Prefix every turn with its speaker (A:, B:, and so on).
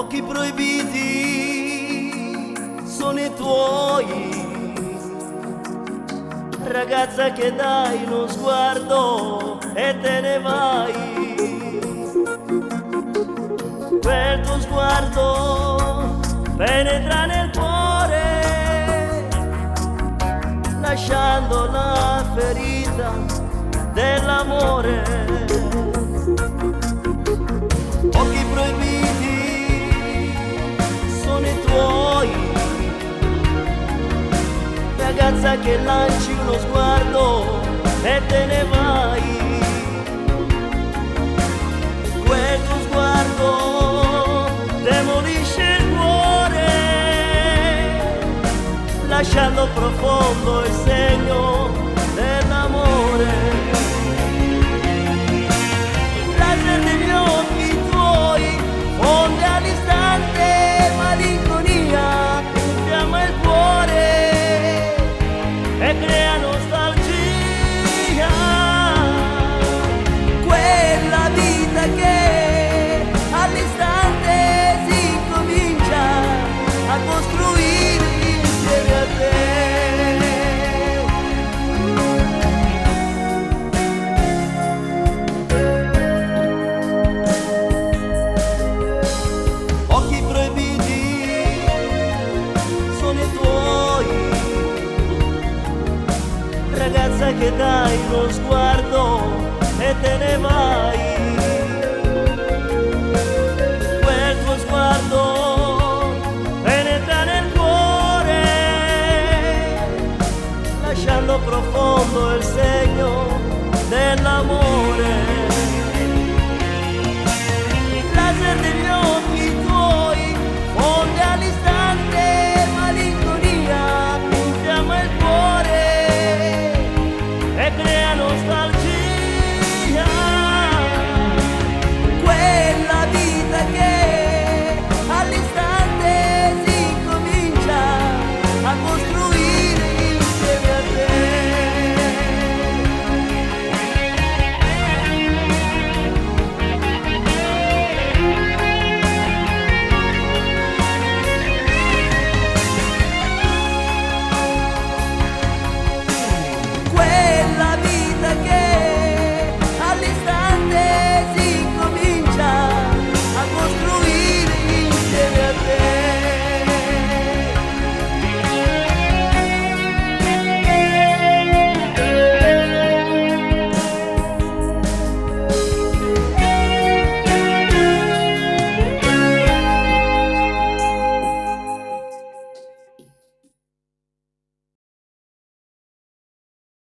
A: occhi proibiti sono i tuoi, ragazza che dai uno sguardo e te ne vai. Quel tuo sguardo penetra nel cuore, lasciando la ferita dell'amore. Occhi proibiti sono i tuoi, ragazza che lanci uno sguardo e te ne vai. Quel tuo sguardo demolisce il cuore, lasciando profondo il segno dell'amore. Laser degli occhi tuoi fonde all'istante malinconia, infiamma il cuore e crea nostalgia. Quella vita che all'istante si incomincia a costruire insieme a te. Occhi proibiti sono i tuoi, ragazza che dai uno sguardo e te ne vai. Quel tuo sguardo penetra nel cuore, lasciando profondo il segno dell'amore.